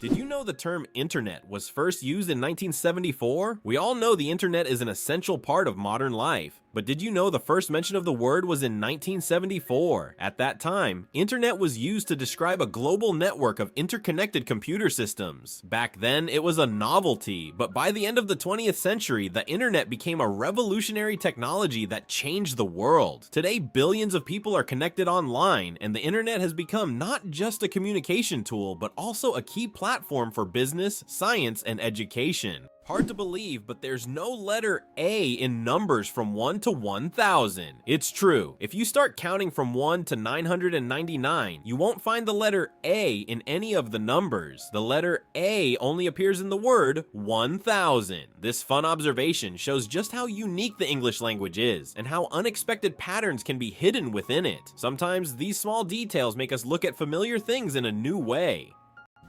Did you know the term internet was first used in 1974? We all know the internet is an essential part of modern life, but did you know the first mention of the word was in 1974? At that time, internet was used to describe a global network of interconnected computer systems. Back then, it was a novelty, but by the end of the 20th century, the internet became a revolutionary technology that changed the world. Today, billions of people are connected online, and the internet has become not just a communication tool, but also a key platform for business, science, and education. Hard to believe, but there's no letter A in numbers from 1 to 1,000. It's true. If you start counting from 1 to 999, you won't find the letter A in any of the numbers. The letter A only appears in the word 1,000. This fun observation shows just how unique the English language is, and how unexpected patterns can be hidden within it. Sometimes these small details make us look at familiar things in a new way.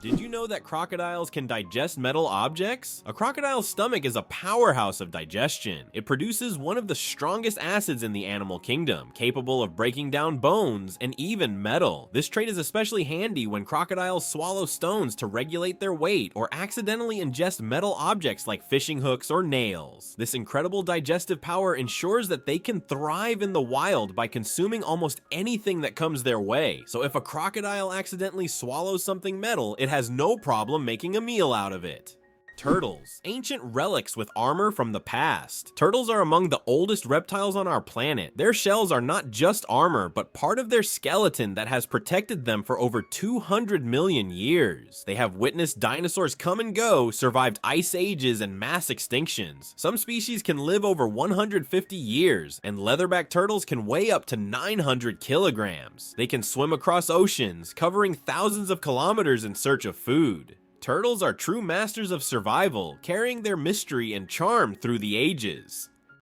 Did you know that crocodiles can digest metal objects? A crocodile's stomach is a powerhouse of digestion. It produces one of the strongest acids in the animal kingdom, capable of breaking down bones and even metal. This trait is especially handy when crocodiles swallow stones to regulate their weight or accidentally ingest metal objects like fishing hooks or nails. This incredible digestive power ensures that they can thrive in the wild by consuming almost anything that comes their way. So if a crocodile accidentally swallows something metal, it has no problem making a meal out of it. Turtles, ancient relics with armor from the past. Turtles are among the oldest reptiles on our planet. Their shells are not just armor, but part of their skeleton that has protected them for over 200 million years. They have witnessed dinosaurs come and go, survived ice ages and mass extinctions. Some species can live over 150 years, and leatherback turtles can weigh up to 900 kilograms. They can swim across oceans, covering thousands of kilometers in search of food. Turtles are true masters of survival, carrying their mystery and charm through the ages.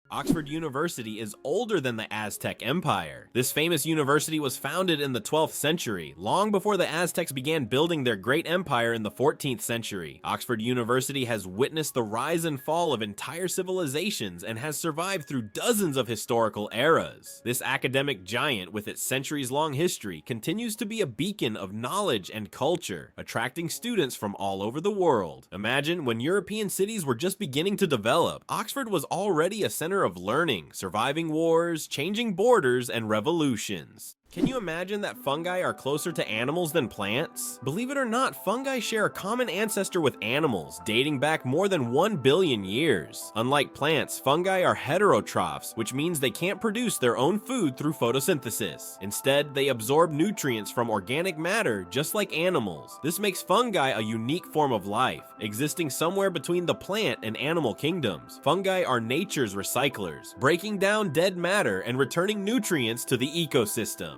Oxford University is older than the Aztec Empire. This famous university was founded in the 12th century, long before the Aztecs began building their great empire in the 14th century. Oxford University has witnessed the rise and fall of entire civilizations and has survived through dozens of historical eras. This academic giant, with its centuries-long history, continues to be a beacon of knowledge and culture, attracting students from all over the world. Imagine when European cities were just beginning to develop, Oxford was already a center of learning, surviving wars, changing borders, and revolutions. Can you imagine that fungi are closer to animals than plants? Believe it or not, fungi share a common ancestor with animals, dating back more than 1 billion years. Unlike plants, fungi are heterotrophs, which means they can't produce their own food through photosynthesis. Instead, they absorb nutrients from organic matter, just like animals. This makes fungi a unique form of life, existing somewhere between the plant and animal kingdoms. Fungi are nature's recyclers, breaking down dead matter and returning nutrients to the ecosystem.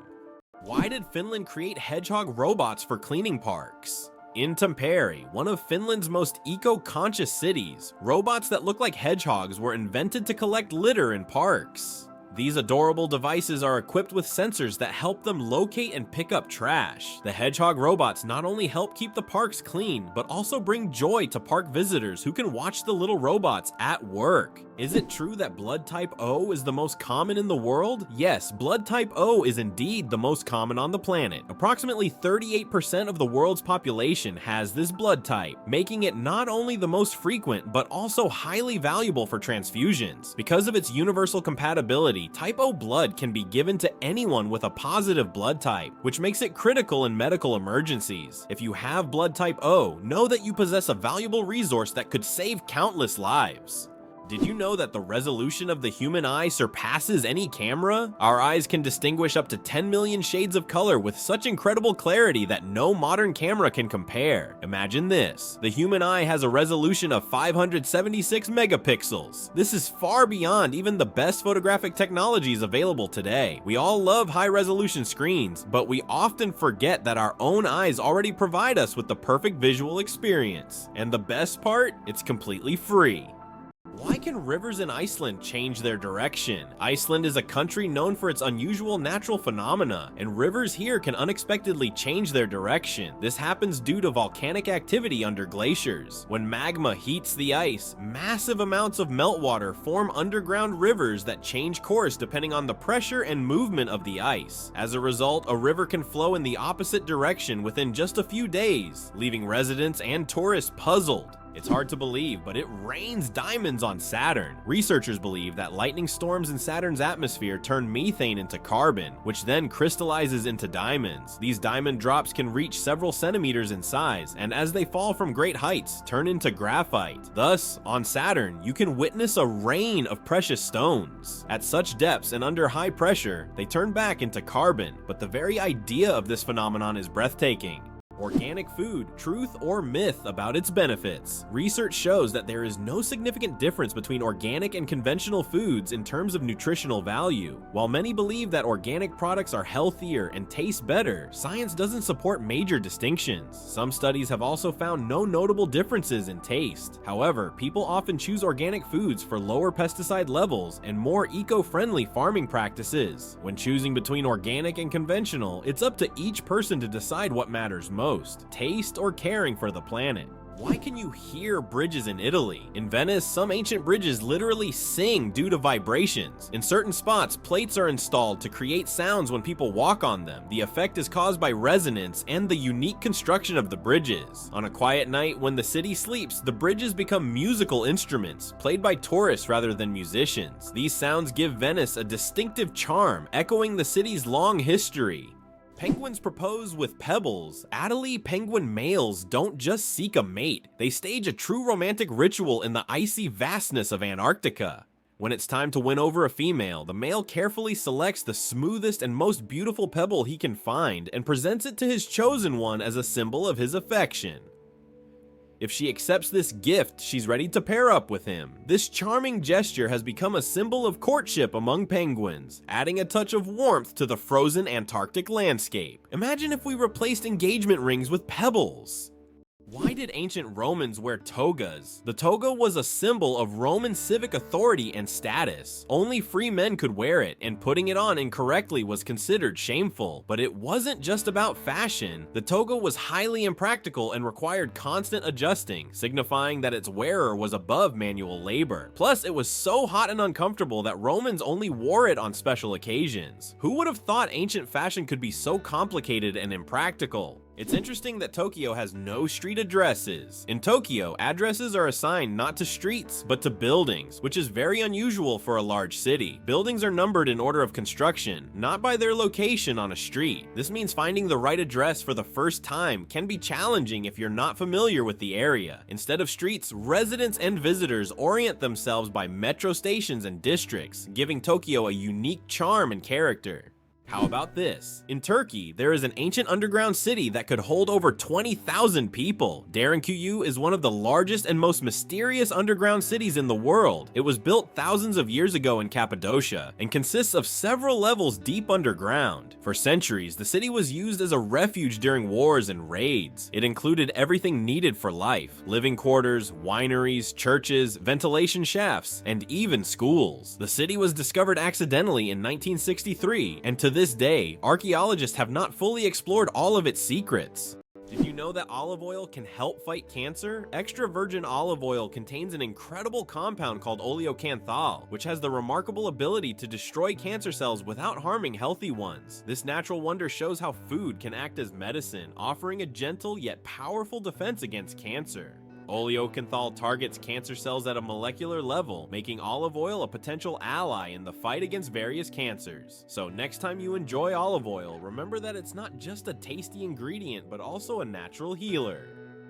Why did Finland create hedgehog robots for cleaning parks? In Tampere, one of Finland's most eco-conscious cities, robots that look like hedgehogs were invented to collect litter in parks. These adorable devices are equipped with sensors that help them locate and pick up trash. The hedgehog robots not only help keep the parks clean, but also bring joy to park visitors who can watch the little robots at work. Is it true that blood type O is the most common in the world? Yes, blood type O is indeed the most common on the planet. Approximately 38% of the world's population has this blood type, making it not only the most frequent, but also highly valuable for transfusions. Because of its universal compatibility, type O blood can be given to anyone with a positive blood type, which makes it critical in medical emergencies. If you have blood type O, know that you possess a valuable resource that could save countless lives. Did you know that the resolution of the human eye surpasses any camera? Our eyes can distinguish up to 10 million shades of color with such incredible clarity that no modern camera can compare. Imagine this. The human eye has a resolution of 576 megapixels. This is far beyond even the best photographic technologies available today. We all love high-resolution screens, but we often forget that our own eyes already provide us with the perfect visual experience. And the best part? It's completely free. Why can rivers in Iceland change their direction? Iceland is a country known for its unusual natural phenomena, and rivers here can unexpectedly change their direction. This happens due to volcanic activity under glaciers. When magma heats the ice, massive amounts of meltwater form underground rivers that change course depending on the pressure and movement of the ice. As a result, a river can flow in the opposite direction within just a few days, leaving residents and tourists puzzled. It's hard to believe, but it rains diamonds on Saturn. Researchers believe that lightning storms in Saturn's atmosphere turn methane into carbon, which then crystallizes into diamonds. These diamond drops can reach several centimeters in size, and as they fall from great heights, turn into graphite. Thus, on Saturn, you can witness a rain of precious stones. At such depths and under high pressure, they turn back into carbon, but the very idea of this phenomenon is breathtaking. Organic food, truth or myth about its benefits. Research shows that there is no significant difference between organic and conventional foods in terms of nutritional value. While many believe that organic products are healthier and taste better, science doesn't support major distinctions. Some studies have also found no notable differences in taste. However, people often choose organic foods for lower pesticide levels and more eco-friendly farming practices. When choosing between organic and conventional, it's up to each person to decide what matters most. Taste or caring for the planet. Why can you hear bridges in Italy? In Venice, some ancient bridges literally sing due to vibrations. In certain spots, plates are installed to create sounds when people walk on them. The effect is caused by resonance and the unique construction of the bridges. On a quiet night when the city sleeps, the bridges become musical instruments, played by tourists rather than musicians. These sounds give Venice a distinctive charm, echoing the city's long history. Penguins propose with pebbles. Adelie penguin males don't just seek a mate, they stage a true romantic ritual in the icy vastness of Antarctica. When it's time to win over a female, the male carefully selects the smoothest and most beautiful pebble he can find and presents it to his chosen one as a symbol of his affection. If she accepts this gift, she's ready to pair up with him. This charming gesture has become a symbol of courtship among penguins, adding a touch of warmth to the frozen Antarctic landscape. Imagine if we replaced engagement rings with pebbles. Why did ancient Romans wear togas? The toga was a symbol of Roman civic authority and status. Only free men could wear it, and putting it on incorrectly was considered shameful. But it wasn't just about fashion. The toga was highly impractical and required constant adjusting, signifying that its wearer was above manual labor. Plus, it was so hot and uncomfortable that Romans only wore it on special occasions. Who would have thought ancient fashion could be so complicated and impractical? It's interesting that Tokyo has no street addresses. In Tokyo, addresses are assigned not to streets, but to buildings, which is very unusual for a large city. Buildings are numbered in order of construction, not by their location on a street. This means finding the right address for the first time can be challenging if you're not familiar with the area. Instead of streets, residents and visitors orient themselves by metro stations and districts, giving Tokyo a unique charm and character. How about this? In Turkey, there is an ancient underground city that could hold over 20,000 people. Derinkuyu is one of the largest and most mysterious underground cities in the world. It was built thousands of years ago in Cappadocia and consists of several levels deep underground. For centuries, the city was used as a refuge during wars and raids. It included everything needed for life: living quarters, wineries, churches, ventilation shafts, and even schools. The city was discovered accidentally in 1963, and to this day, archaeologists have not fully explored all of its secrets. Did you know that olive oil can help fight cancer? Extra virgin olive oil contains an incredible compound called oleocanthal, which has the remarkable ability to destroy cancer cells without harming healthy ones. This natural wonder shows how food can act as medicine, offering a gentle yet powerful defense against cancer. Oleocanthal targets cancer cells at a molecular level, making olive oil a potential ally in the fight against various cancers. So next time you enjoy olive oil, remember that it's not just a tasty ingredient, but also a natural healer.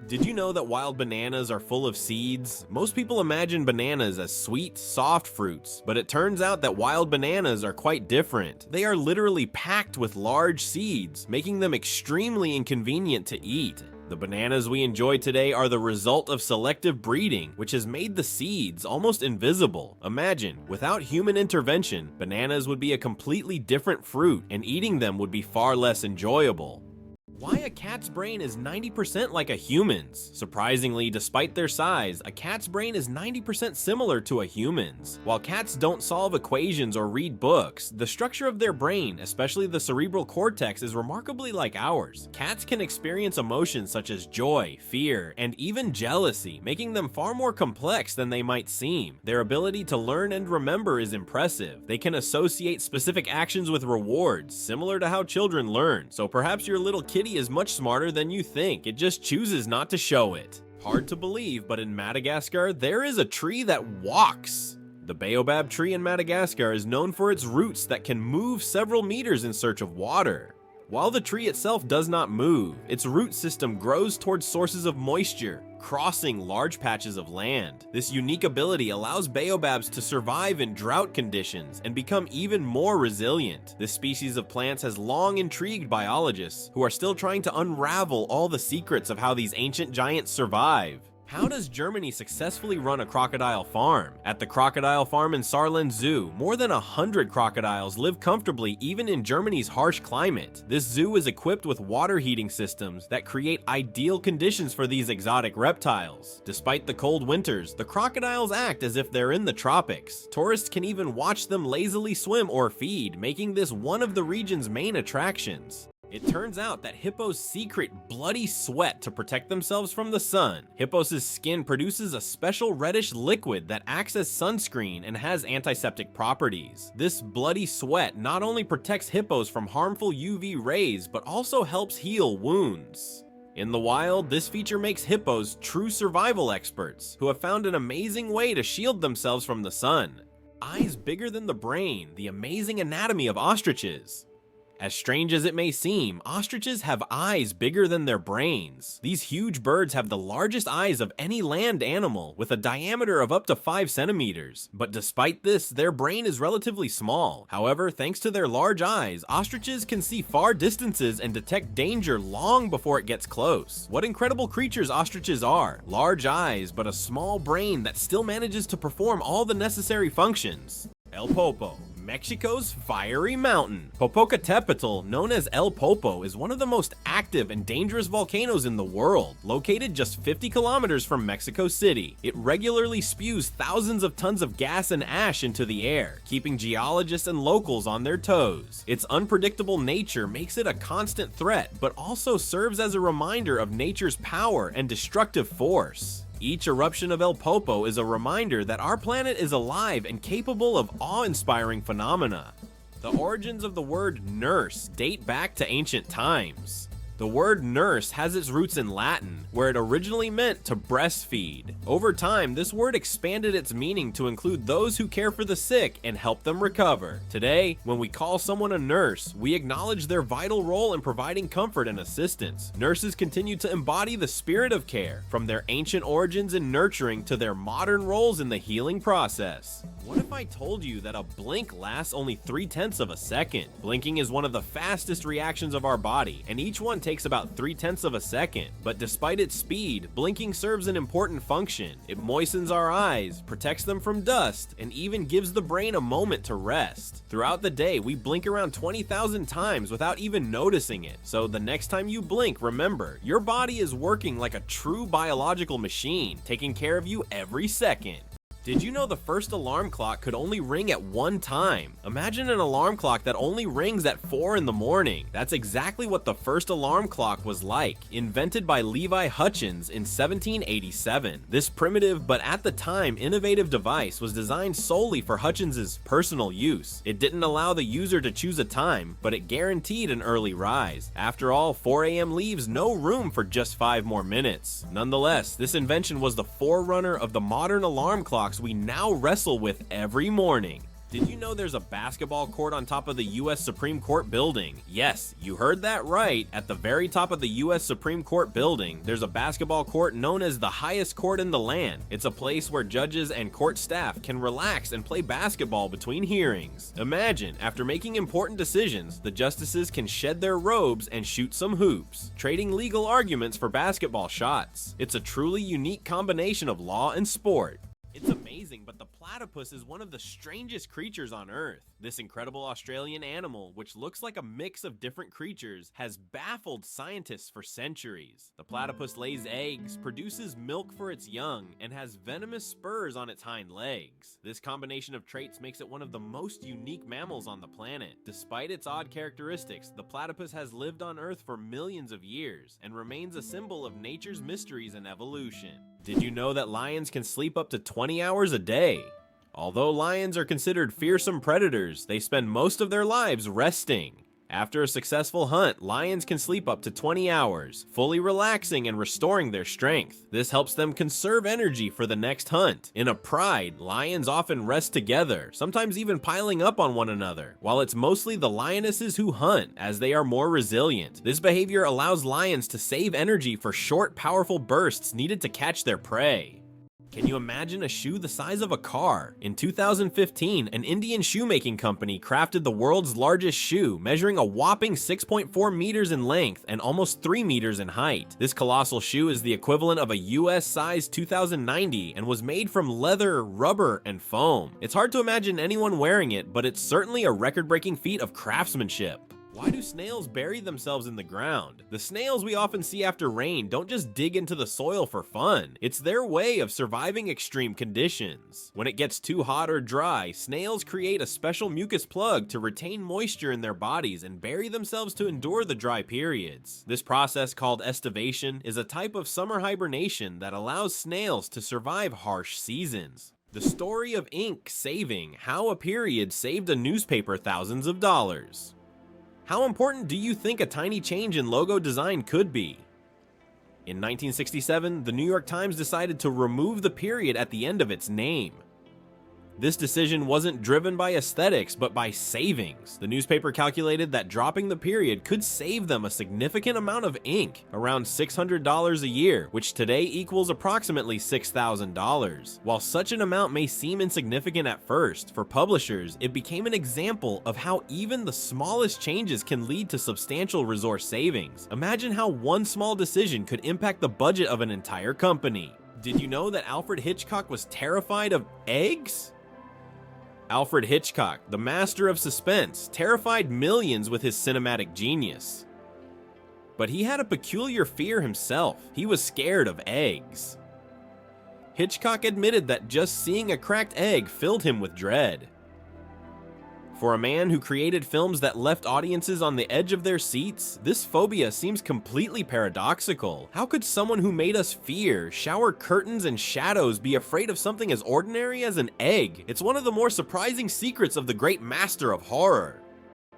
Did you know that wild bananas are full of seeds? Most people imagine bananas as sweet, soft fruits, but it turns out that wild bananas are quite different. They are literally packed with large seeds, making them extremely inconvenient to eat. The bananas we enjoy today are the result of selective breeding, which has made the seeds almost invisible. Imagine, without human intervention, bananas would be a completely different fruit, and eating them would be far less enjoyable. Why a cat's brain is 90% like a human's. Surprisingly, despite their size, a cat's brain is 90% similar to a human's. While cats don't solve equations or read books, the structure of their brain, especially the cerebral cortex, is remarkably like ours. Cats can experience emotions such as joy, fear, and even jealousy, making them far more complex than they might seem. Their ability to learn and remember is impressive. They can associate specific actions with rewards, similar to how children learn. So perhaps your little kitty is much smarter than you think, it just chooses not to show it. Hard to believe, but in Madagascar, there is a tree that walks. The baobab tree in Madagascar is known for its roots that can move several meters in search of water. While the tree itself does not move, its root system grows towards sources of moisture, crossing large patches of land. This unique ability allows baobabs to survive in drought conditions and become even more resilient. This species of plants has long intrigued biologists who are still trying to unravel all the secrets of how these ancient giants survive. How does Germany successfully run a crocodile farm? At the crocodile farm in Saarland Zoo, more than 100 crocodiles live comfortably even in Germany's harsh climate. This zoo is equipped with water heating systems that create ideal conditions for these exotic reptiles. Despite the cold winters, the crocodiles act as if they're in the tropics. Tourists can even watch them lazily swim or feed, making this one of the region's main attractions. It turns out that hippos secrete bloody sweat to protect themselves from the sun. Hippos' skin produces a special reddish liquid that acts as sunscreen and has antiseptic properties. This bloody sweat not only protects hippos from harmful UV rays, but also helps heal wounds. In the wild, this feature makes hippos true survival experts, who have found an amazing way to shield themselves from the sun. Eyes bigger than the brain, the amazing anatomy of ostriches. As strange as it may seem, ostriches have eyes bigger than their brains. These huge birds have the largest eyes of any land animal, with a diameter of up to 5 centimeters. But despite this, their brain is relatively small. However, thanks to their large eyes, ostriches can see far distances and detect danger long before it gets close. What incredible creatures ostriches are! Large eyes, but a small brain that still manages to perform all the necessary functions. El Popo, Mexico's fiery mountain. Popocatépetl, known as El Popo, is one of the most active and dangerous volcanoes in the world, located just 50 kilometers from Mexico City. It regularly spews thousands of tons of gas and ash into the air, keeping geologists and locals on their toes. Its unpredictable nature makes it a constant threat, but also serves as a reminder of nature's power and destructive force. Each eruption of El Popo is a reminder that our planet is alive and capable of awe-inspiring phenomena. The origins of the word nurse date back to ancient times. The word nurse has its roots in Latin, where it originally meant to breastfeed. Over time, this word expanded its meaning to include those who care for the sick and help them recover. Today, when we call someone a nurse, we acknowledge their vital role in providing comfort and assistance. Nurses continue to embody the spirit of care, from their ancient origins in nurturing to their modern roles in the healing process. What if I told you that a blink lasts only 3/10 of a second? Blinking is one of the fastest reactions of our body, and each one takes about 3/10 of a second. But despite its speed, blinking serves an important function. It moistens our eyes, protects them from dust, and even gives the brain a moment to rest. Throughout the day, we blink around 20,000 times without even noticing it. So the next time you blink, remember, your body is working like a true biological machine, taking care of you every second. Did you know the first alarm clock could only ring at one time? Imagine an alarm clock that only rings at 4 in the morning. That's exactly what the first alarm clock was like, invented by Levi Hutchins in 1787. This primitive but at the time innovative device was designed solely for Hutchins's personal use. It didn't allow the user to choose a time, but it guaranteed an early rise. After all, 4 a.m. leaves no room for just 5 more minutes. Nonetheless, this invention was the forerunner of the modern alarm clocks we now wrestle with every morning. Did you know there's a basketball court on top of the US Supreme Court building? Yes, you heard that right. At the very top of the US Supreme Court building, there's a basketball court known as the highest court in the land. It's a place where judges and court staff can relax and play basketball between hearings. Imagine, after making important decisions, the justices can shed their robes and shoot some hoops, trading legal arguments for basketball shots. It's a truly unique combination of law and sport. It's amazing, but the platypus is one of the strangest creatures on Earth. This incredible Australian animal, which looks like a mix of different creatures, has baffled scientists for centuries. The platypus lays eggs, produces milk for its young, and has venomous spurs on its hind legs. This combination of traits makes it one of the most unique mammals on the planet. Despite its odd characteristics, the platypus has lived on Earth for millions of years and remains a symbol of nature's mysteries and evolution. Did you know that lions can sleep up to 20 hours a day? Although lions are considered fearsome predators, they spend most of their lives resting. After a successful hunt, lions can sleep up to 20 hours, fully relaxing and restoring their strength. This helps them conserve energy for the next hunt. In a pride, lions often rest together, sometimes even piling up on one another, while it's mostly the lionesses who hunt, as they are more resilient. This behavior allows lions to save energy for short, powerful bursts needed to catch their prey. Can you imagine a shoe the size of a car? In 2015, an Indian shoemaking company crafted the world's largest shoe, measuring a whopping 6.4 meters in length and almost 3 meters in height. This colossal shoe is the equivalent of a US size 2090 and was made from leather, rubber, and foam. It's hard to imagine anyone wearing it, but it's certainly a record-breaking feat of craftsmanship. Why do snails bury themselves in the ground? The snails we often see after rain don't just dig into the soil for fun. It's their way of surviving extreme conditions. When it gets too hot or dry, snails create a special mucus plug to retain moisture in their bodies and bury themselves to endure the dry periods. This process, called estivation, is a type of summer hibernation that allows snails to survive harsh seasons. The story of ink saving: how a period saved a newspaper thousands of dollars. How important do you think a tiny change in logo design could be? In 1967, the New York Times decided to remove the period at the end of its name. This decision wasn't driven by aesthetics, but by savings. The newspaper calculated that dropping the period could save them a significant amount of ink, around $600 a year, which today equals approximately $6,000. While such an amount may seem insignificant at first, for publishers, it became an example of how even the smallest changes can lead to substantial resource savings. Imagine how one small decision could impact the budget of an entire company. Did you know that Alfred Hitchcock was terrified of eggs? Alfred Hitchcock, the master of suspense, terrified millions with his cinematic genius. But he had a peculiar fear himself. He was scared of eggs. Hitchcock admitted that just seeing a cracked egg filled him with dread. For a man who created films that left audiences on the edge of their seats, this phobia seems completely paradoxical. How could someone who made us fear, shower curtains and shadows, be afraid of something as ordinary as an egg? It's one of the more surprising secrets of the great master of horror.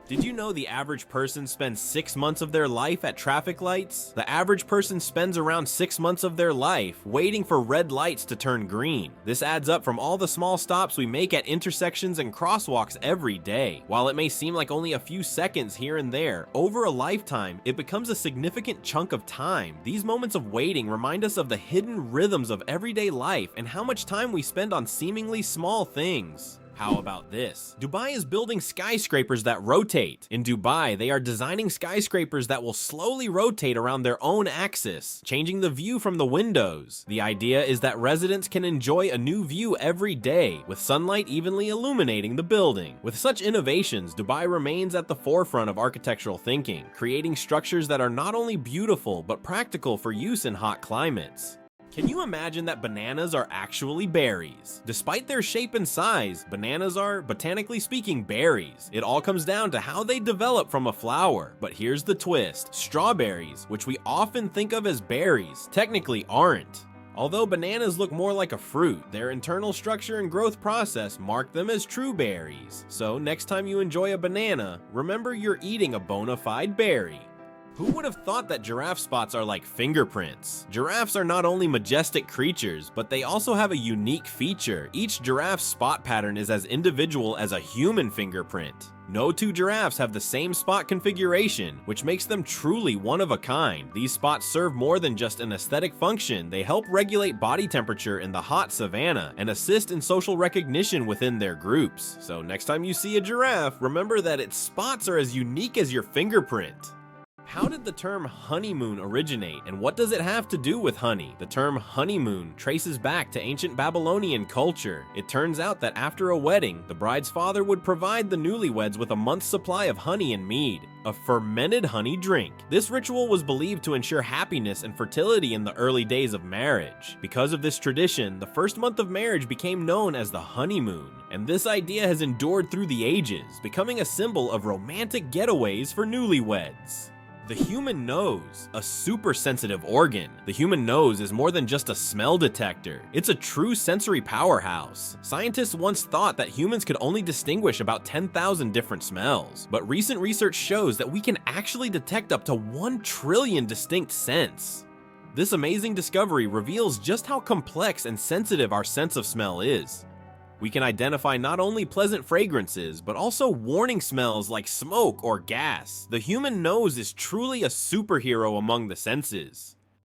Did you know the average person spends 6 months of their life at traffic lights? The average person spends around 6 months of their life waiting for red lights to turn green. This adds up from all the small stops we make at intersections and crosswalks every day. While it may seem like only a few seconds here and there, over a lifetime, it becomes a significant chunk of time. These moments of waiting remind us of the hidden rhythms of everyday life and how much time we spend on seemingly small things. How about this? Dubai is building skyscrapers that rotate. In Dubai, they are designing skyscrapers that will slowly rotate around their own axis, changing the view from the windows. The idea is that residents can enjoy a new view every day, with sunlight evenly illuminating the building. With such innovations, Dubai remains at the forefront of architectural thinking, creating structures that are not only beautiful, but practical for use in hot climates. Can you imagine that bananas are actually berries? Despite their shape and size, bananas are, botanically speaking, berries. It all comes down to how they develop from a flower. But here's the twist: strawberries, which we often think of as berries, technically aren't. Although bananas look more like a fruit, their internal structure and growth process mark them as true berries. So next time you enjoy a banana, remember you're eating a bona fide berry. Who would have thought that giraffe spots are like fingerprints? Giraffes are not only majestic creatures, but they also have a unique feature. Each giraffe's spot pattern is as individual as a human fingerprint. No two giraffes have the same spot configuration, which makes them truly one of a kind. These spots serve more than just an aesthetic function. They help regulate body temperature in the hot savanna and assist in social recognition within their groups. So next time you see a giraffe, remember that its spots are as unique as your fingerprint. How did the term honeymoon originate, and what does it have to do with honey? The term honeymoon traces back to ancient Babylonian culture. It turns out that after a wedding, the bride's father would provide the newlyweds with a month's supply of honey and mead, a fermented honey drink. This ritual was believed to ensure happiness and fertility in the early days of marriage. Because of this tradition, the first month of marriage became known as the honeymoon, and this idea has endured through the ages, becoming a symbol of romantic getaways for newlyweds. The human nose, a super sensitive organ. The human nose is more than just a smell detector. It's a true sensory powerhouse. Scientists once thought that humans could only distinguish about 10,000 different smells, but recent research shows that we can actually detect up to 1 trillion distinct scents. This amazing discovery reveals just how complex and sensitive our sense of smell is. We can identify not only pleasant fragrances, but also warning smells like smoke or gas. The human nose is truly a superhero among the senses.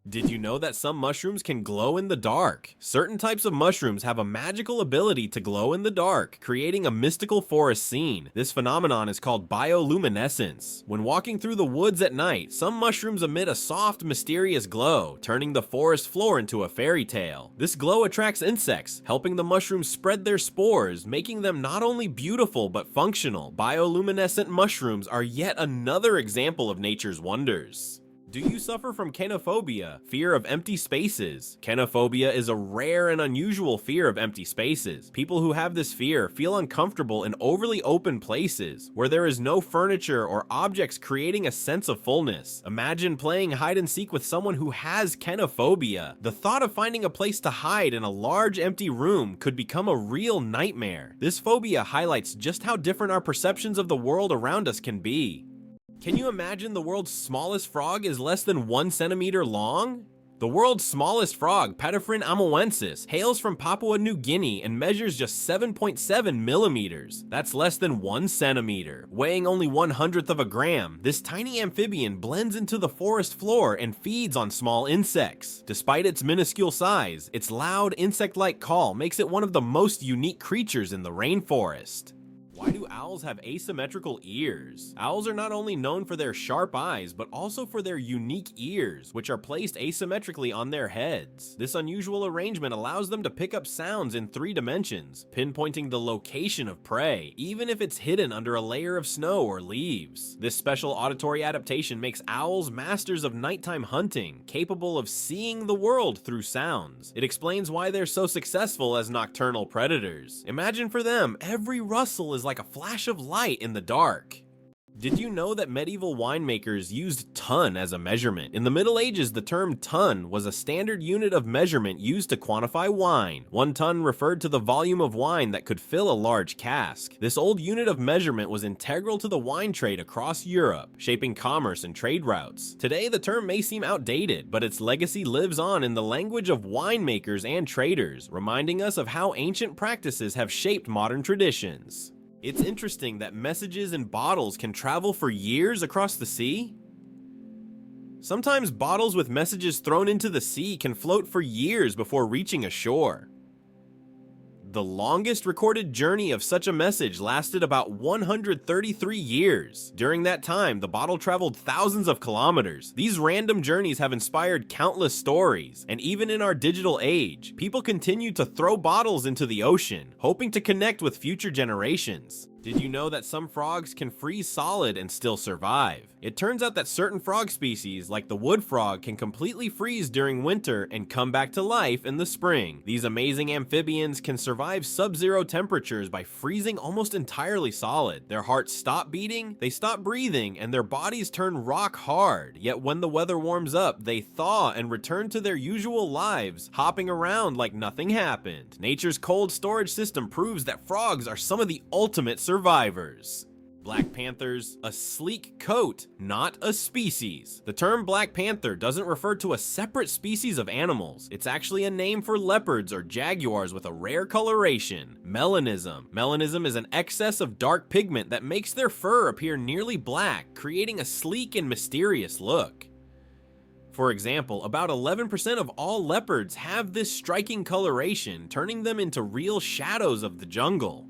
Did you know that some mushrooms can glow in the dark? Certain types of mushrooms have a magical ability to glow in the dark, creating a mystical forest scene. This phenomenon is called bioluminescence. When walking through the woods at night, some mushrooms emit a soft, mysterious glow, turning the forest floor into a fairy tale. This glow attracts insects, helping the mushrooms spread their spores, making them not only beautiful but functional. Bioluminescent mushrooms are yet another example of nature's wonders. Do you suffer from kenophobia, fear of empty spaces? Kenophobia is a rare and unusual fear of empty spaces. People who have this fear feel uncomfortable in overly open places, where there is no furniture or objects, creating a sense of fullness. Imagine playing hide and seek with someone who has kenophobia. The thought of finding a place to hide in a large empty room could become a real nightmare. This phobia highlights just how different our perceptions of the world around us can be. Can you imagine the world's smallest frog is less than 1 centimeter long? The world's smallest frog, Pediphrine amoensis, hails from Papua New Guinea and measures just 7.7 millimeters. That's less than 1 centimeter. Weighing only 1/100th of a gram, this tiny amphibian blends into the forest floor and feeds on small insects. Despite its minuscule size, its loud insect-like call makes it one of the most unique creatures in the rainforest. Why do owls have asymmetrical ears? Owls are not only known for their sharp eyes, but also for their unique ears, which are placed asymmetrically on their heads. This unusual arrangement allows them to pick up sounds in 3 dimensions, pinpointing the location of prey, even if it's hidden under a layer of snow or leaves. This special auditory adaptation makes owls masters of nighttime hunting, capable of seeing the world through sounds. It explains why they're so successful as nocturnal predators. Imagine for them, every rustle is like a flash of light in the dark. Did you know that medieval winemakers used ton as a measurement? In the Middle Ages, the term ton was a standard unit of measurement used to quantify wine. 1 ton referred to the volume of wine that could fill a large cask. This old unit of measurement was integral to the wine trade across Europe, shaping commerce and trade routes. Today, the term may seem outdated, but its legacy lives on in the language of winemakers and traders, reminding us of how ancient practices have shaped modern traditions. It's interesting that messages in bottles can travel for years across the sea. Sometimes bottles with messages thrown into the sea can float for years before reaching a shore. The longest recorded journey of such a message lasted about 133 years. During that time, the bottle traveled thousands of kilometers. These random journeys have inspired countless stories, and even in our digital age, people continue to throw bottles into the ocean, hoping to connect with future generations. Did you know that some frogs can freeze solid and still survive? It turns out that certain frog species, like the wood frog, can completely freeze during winter and come back to life in the spring. These amazing amphibians can survive sub-zero temperatures by freezing almost entirely solid. Their hearts stop beating, they stop breathing, and their bodies turn rock hard. Yet when the weather warms up, they thaw and return to their usual lives, hopping around like nothing happened. Nature's cold storage system proves that frogs are some of the ultimate survivors. Black panthers, a sleek coat, not a species. The term Black Panther doesn't refer to a separate species of animals. It's actually a name for leopards or jaguars with a rare coloration, melanism. Melanism is an excess of dark pigment that makes their fur appear nearly black, creating a sleek and mysterious look. For example, about 11% of all leopards have this striking coloration, turning them into real shadows of the jungle.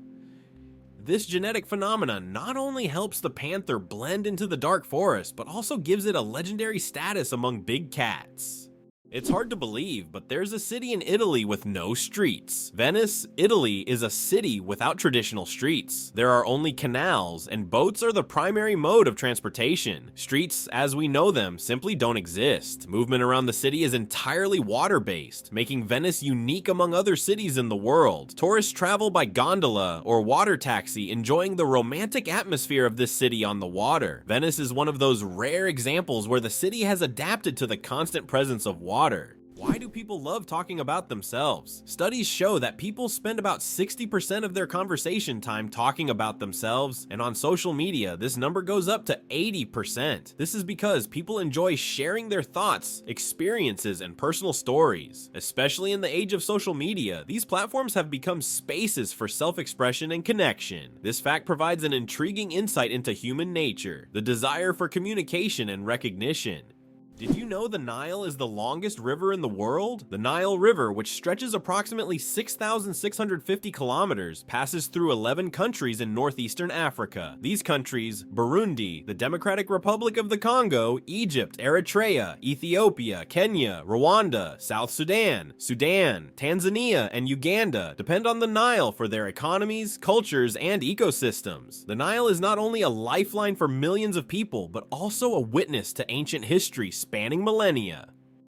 This genetic phenomenon not only helps the panther blend into the dark forest, but also gives it a legendary status among big cats. It's hard to believe, but there's a city in Italy with no streets. Venice, Italy is a city without traditional streets. There are only canals, and boats are the primary mode of transportation. Streets, as we know them, simply don't exist. Movement around the city is entirely water-based, making Venice unique among other cities in the world. Tourists travel by gondola or water taxi, enjoying the romantic atmosphere of this city on the water. Venice is one of those rare examples where the city has adapted to the constant presence of water. Why do people love talking about themselves? Studies show that people spend about 60% of their conversation time talking about themselves, and on social media, this number goes up to 80%. This is because people enjoy sharing their thoughts, experiences, and personal stories. Especially in the age of social media, these platforms have become spaces for self-expression and connection. This fact provides an intriguing insight into human nature, the desire for communication and recognition. Did you know the Nile is the longest river in the world? The Nile River, which stretches approximately 6,650 kilometers, passes through 11 countries in northeastern Africa. These countries: Burundi, the Democratic Republic of the Congo, Egypt, Eritrea, Ethiopia, Kenya, Rwanda, South Sudan, Tanzania, and Uganda, depend on the Nile for their economies, cultures, and ecosystems. The Nile is not only a lifeline for millions of people, but also a witness to ancient history spanning millennia.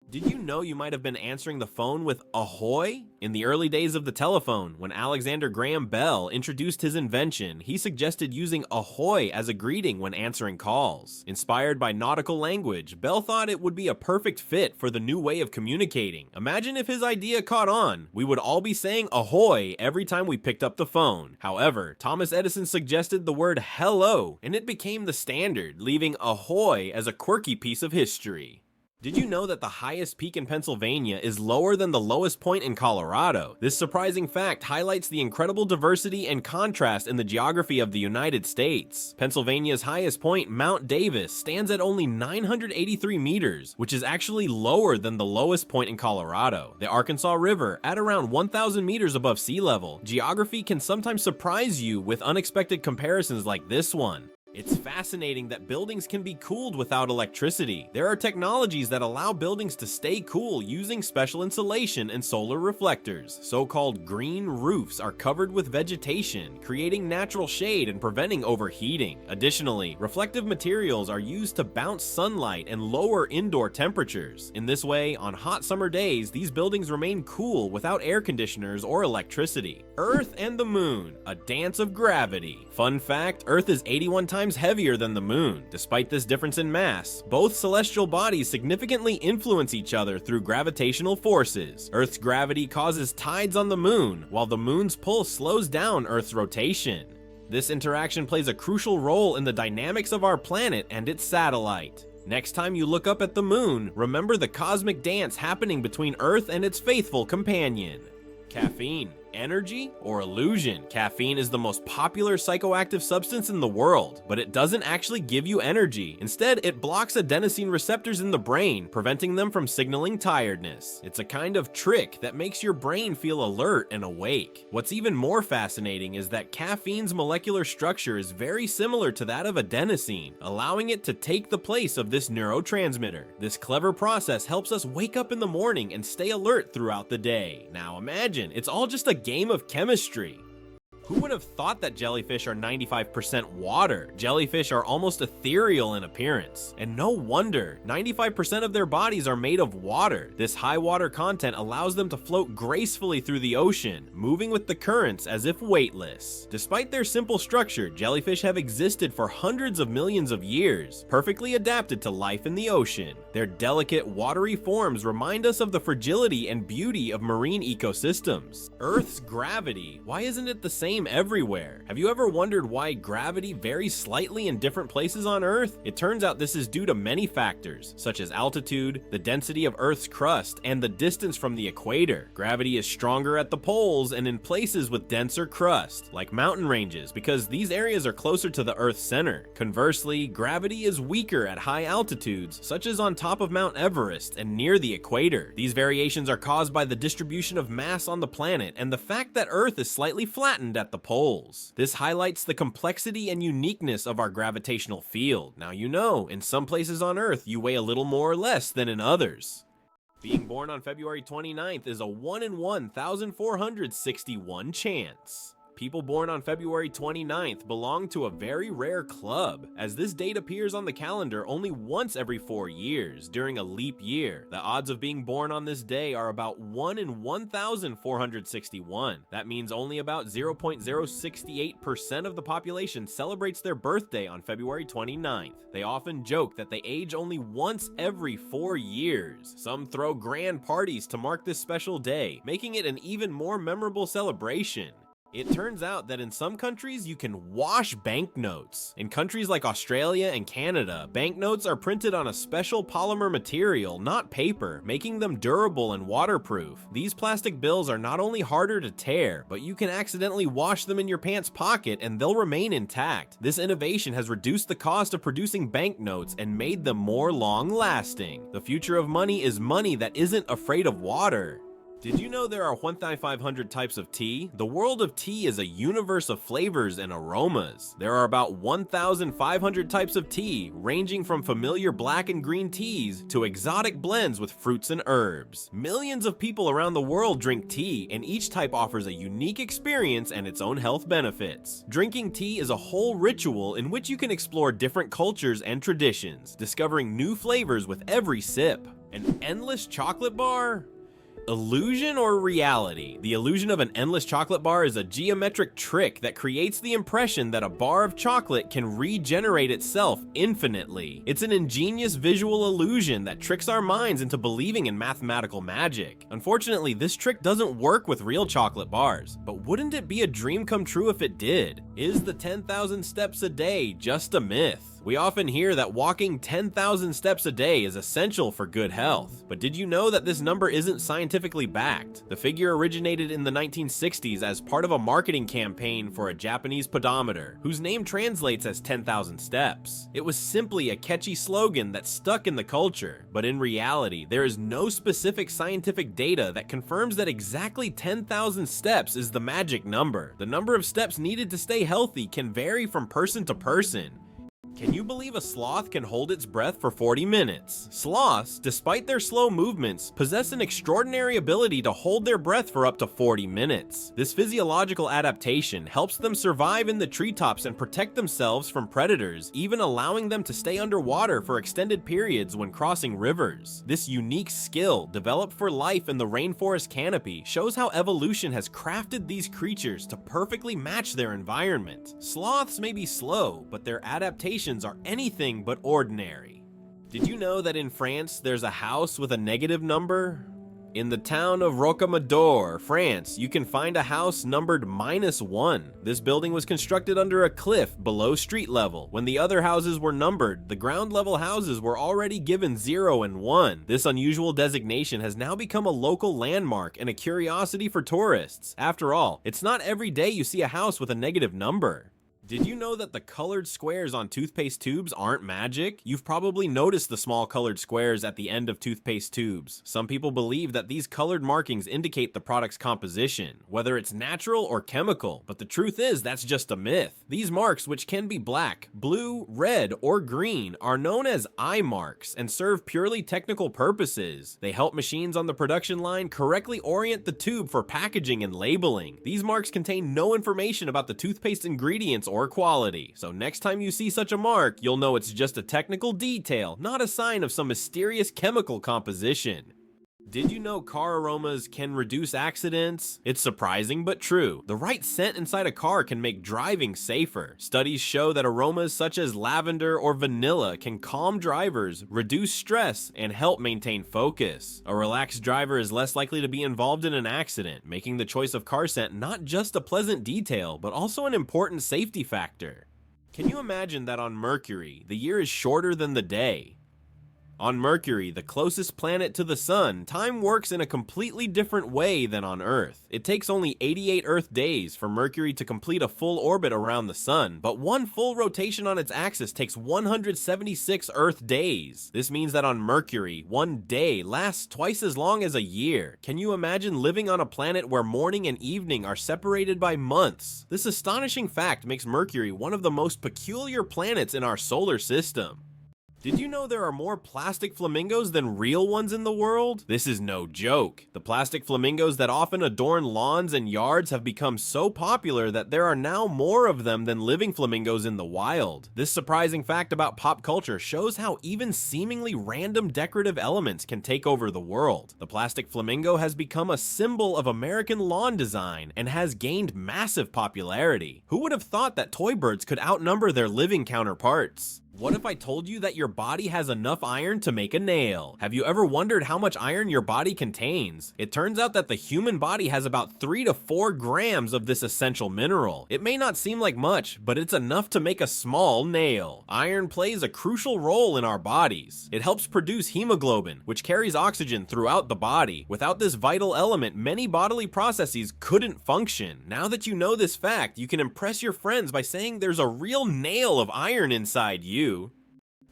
Did you know you might have been answering the phone with Ahoy? In the early days of the telephone, when Alexander Graham Bell introduced his invention, he suggested using Ahoy as a greeting when answering calls. Inspired by nautical language, Bell thought it would be a perfect fit for the new way of communicating. Imagine if his idea caught on. We would all be saying Ahoy every time we picked up the phone. However, Thomas Edison suggested the word hello, and it became the standard, leaving Ahoy as a quirky piece of history. Did you know that the highest peak in Pennsylvania is lower than the lowest point in Colorado? This surprising fact highlights the incredible diversity and contrast in the geography of the United States. Pennsylvania's highest point, Mount Davis, stands at only 983 meters, which is actually lower than the lowest point in Colorado. The Arkansas River, at around 1,000 meters above sea level. Geography can sometimes surprise you with unexpected comparisons like this one. It's fascinating that buildings can be cooled without electricity. There are technologies that allow buildings to stay cool using special insulation and solar reflectors. So-called green roofs are covered with vegetation, creating natural shade and preventing overheating. Additionally, reflective materials are used to bounce sunlight and lower indoor temperatures. In this way, on hot summer days, these buildings remain cool without air conditioners or electricity. Earth and the Moon, a dance of gravity. Fun fact, Earth is 81 times heavier than the Moon. Despite this difference in mass, both celestial bodies significantly influence each other through gravitational forces. Earth's gravity causes tides on the Moon, while the Moon's pull slows down Earth's rotation. This interaction plays a crucial role in the dynamics of our planet and its satellite. Next time you look up at the Moon, remember the cosmic dance happening between Earth and its faithful companion. Caffeine. Energy or illusion? Caffeine is the most popular psychoactive substance in the world, but it doesn't actually give you energy. Instead, it blocks adenosine receptors in the brain, preventing them from signaling tiredness. It's a kind of trick that makes your brain feel alert and awake. What's even more fascinating is that caffeine's molecular structure is very similar to that of adenosine, allowing it to take the place of this neurotransmitter. This clever process helps us wake up in the morning and stay alert throughout the day. Now imagine, it's all just a game of chemistry. Who would have thought that jellyfish are 95% water? Jellyfish are almost ethereal in appearance, and no wonder. 95% of their bodies are made of water. This high water content allows them to float gracefully through the ocean, moving with the currents as if weightless. Despite their simple structure, jellyfish have existed for hundreds of millions of years, perfectly adapted to life in the ocean. Their delicate, watery forms remind us of the fragility and beauty of marine ecosystems. Earth's gravity, why isn't it the same everywhere? Have you ever wondered why gravity varies slightly in different places on Earth? It turns out this is due to many factors, such as altitude, the density of Earth's crust, and the distance from the equator. Gravity is stronger at the poles and in places with denser crust, like mountain ranges, because these areas are closer to the Earth's center. Conversely, gravity is weaker at high altitudes, such as on top of Mount Everest and near the equator. These variations are caused by the distribution of mass on the planet and the fact that Earth is slightly flattened at at the poles. This highlights the complexity and uniqueness of our gravitational field. Now you know, in some places on Earth you weigh a little more or less than in others. Being born on February 29th is a 1 in 1,461 chance. People born on February 29th belong to a very rare club, as this date appears on the calendar only once every 4 years, during a leap year. The odds of being born on this day are about 1 in 1,461. That means only about 0.068% of the population celebrates their birthday on February 29th. They often joke that they age only once every 4 years. Some throw grand parties to mark this special day, making it an even more memorable celebration. It turns out that in some countries you can wash banknotes. In countries like Australia and Canada, banknotes are printed on a special polymer material, not paper, making them durable and waterproof. These plastic bills are not only harder to tear, but you can accidentally wash them in your pants pocket and they'll remain intact. This innovation has reduced the cost of producing banknotes and made them more long-lasting. The future of money is money that isn't afraid of water. Did you know there are 1,500 types of tea? The world of tea is a universe of flavors and aromas. There are about 1,500 types of tea, ranging from familiar black and green teas to exotic blends with fruits and herbs. Millions of people around the world drink tea, and each type offers a unique experience and its own health benefits. Drinking tea is a whole ritual in which you can explore different cultures and traditions, discovering new flavors with every sip. An endless chocolate bar? Illusion or reality? The illusion of an endless chocolate bar is a geometric trick that creates the impression that a bar of chocolate can regenerate itself infinitely. It's an ingenious visual illusion that tricks our minds into believing in mathematical magic. Unfortunately, this trick doesn't work with real chocolate bars, but wouldn't it be a dream come true if it did? Is the 10,000 steps a day just a myth? We often hear that walking 10,000 steps a day is essential for good health, but did you know that this number isn't scientifically backed? The figure originated in the 1960s as part of a marketing campaign for a Japanese pedometer, whose name translates as 10,000 steps. It was simply a catchy slogan that stuck in the culture, but in reality, there is no specific scientific data that confirms that exactly 10,000 steps is the magic number. The number of steps needed to stay healthy can vary from person to person. Can you believe a sloth can hold its breath for 40 minutes? Sloths, despite their slow movements, possess an extraordinary ability to hold their breath for up to 40 minutes. This physiological adaptation helps them survive in the treetops and protect themselves from predators, even allowing them to stay underwater for extended periods when crossing rivers. This unique skill, developed for life in the rainforest canopy, shows how evolution has crafted these creatures to perfectly match their environment. Sloths may be slow, but their adaptation are anything but ordinary. Did you know that in France there's a house with a negative number? In the town of Rocamadour, France, you can find a house numbered -1. This building was constructed under a cliff below street level. When the other houses were numbered, the ground level houses were already given 0 and 1. This unusual designation has now become a local landmark and a curiosity for tourists. After all, it's not every day you see a house with a negative number. Did you know that the colored squares on toothpaste tubes aren't magic? You've probably noticed the small colored squares at the end of toothpaste tubes. Some people believe that these colored markings indicate the product's composition, whether it's natural or chemical, but the truth is that's just a myth. These marks, which can be black, blue, red, or green, are known as eye marks and serve purely technical purposes. They help machines on the production line correctly orient the tube for packaging and labeling. These marks contain no information about the toothpaste ingredients or quality, so next time you see such a mark, you'll know it's just a technical detail, not a sign of some mysterious chemical composition. Did you know car aromas can reduce accidents? It's surprising but true. The right scent inside a car can make driving safer. Studies show that aromas such as lavender or vanilla can calm drivers, reduce stress, and help maintain focus. A relaxed driver is less likely to be involved in an accident, making the choice of car scent not just a pleasant detail, but also an important safety factor. Can you imagine that on Mercury, the year is shorter than the day? On Mercury, the closest planet to the sun, time works in a completely different way than on Earth. It takes only 88 Earth days for Mercury to complete a full orbit around the sun, but one full rotation on its axis takes 176 Earth days. This means that on Mercury, one day lasts twice as long as a year. Can you imagine living on a planet where morning and evening are separated by months? This astonishing fact makes Mercury one of the most peculiar planets in our solar system. Did you know there are more plastic flamingos than real ones in the world? This is no joke. The plastic flamingos that often adorn lawns and yards have become so popular that there are now more of them than living flamingos in the wild. This surprising fact about pop culture shows how even seemingly random decorative elements can take over the world. The plastic flamingo has become a symbol of American lawn design and has gained massive popularity. Who would have thought that toy birds could outnumber their living counterparts? What if I told you that your body has enough iron to make a nail? Have you ever wondered how much iron your body contains? It turns out that the human body has about 3 to 4 grams of this essential mineral. It may not seem like much, but it's enough to make a small nail. Iron plays a crucial role in our bodies. It helps produce hemoglobin, which carries oxygen throughout the body. Without this vital element, many bodily processes couldn't function. Now that you know this fact, you can impress your friends by saying there's a real nail of iron inside you.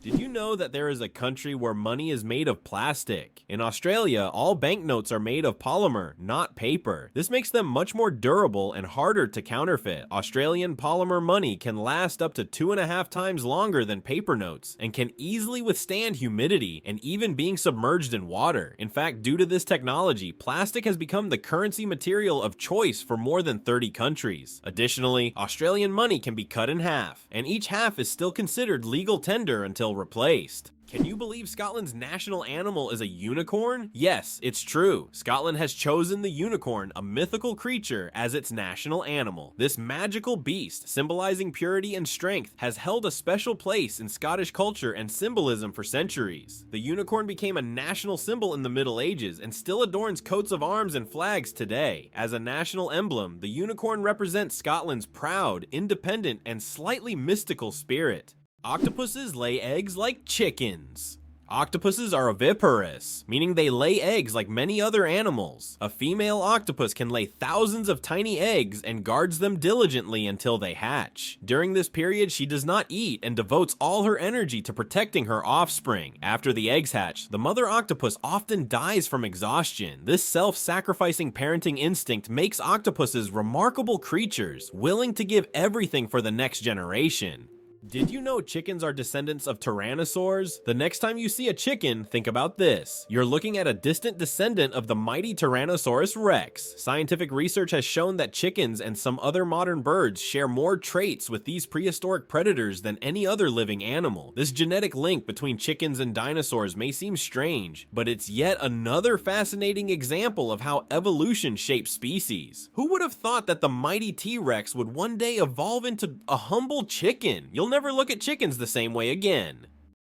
Did you know that there is a country where money is made of plastic? In Australia, all banknotes are made of polymer, not paper. This makes them much more durable and harder to counterfeit. Australian polymer money can last up to 2.5 times longer than paper notes and can easily withstand humidity and even being submerged in water. In fact, due to this technology, plastic has become the currency material of choice for more than 30 countries. Additionally, Australian money can be cut in half, and each half is still considered legal tender until replaced. Can you believe Scotland's national animal is a unicorn? Yes, it's true. Scotland has chosen the unicorn, a mythical creature, as its national animal. This magical beast, symbolizing purity and strength, has held a special place in Scottish culture and symbolism for centuries. The unicorn became a national symbol in the Middle Ages and still adorns coats of arms and flags today. As a national emblem, the unicorn represents Scotland's proud, independent, and slightly mystical spirit. Octopuses lay eggs like chickens. Octopuses are oviparous, meaning they lay eggs like many other animals. A female octopus can lay thousands of tiny eggs and guards them diligently until they hatch. During this period, she does not eat and devotes all her energy to protecting her offspring. After the eggs hatch, the mother octopus often dies from exhaustion. This self-sacrificing parenting instinct makes octopuses remarkable creatures, willing to give everything for the next generation. Did you know chickens are descendants of tyrannosaurs? The next time you see a chicken, think about this. You're looking at a distant descendant of the mighty Tyrannosaurus rex. Scientific research has shown that chickens and some other modern birds share more traits with these prehistoric predators than any other living animal. This genetic link between chickens and dinosaurs may seem strange, but it's yet another fascinating example of how evolution shapes species. Who would have thought that the mighty T-Rex would one day evolve into a humble chicken? You'll never look at chickens the same way again.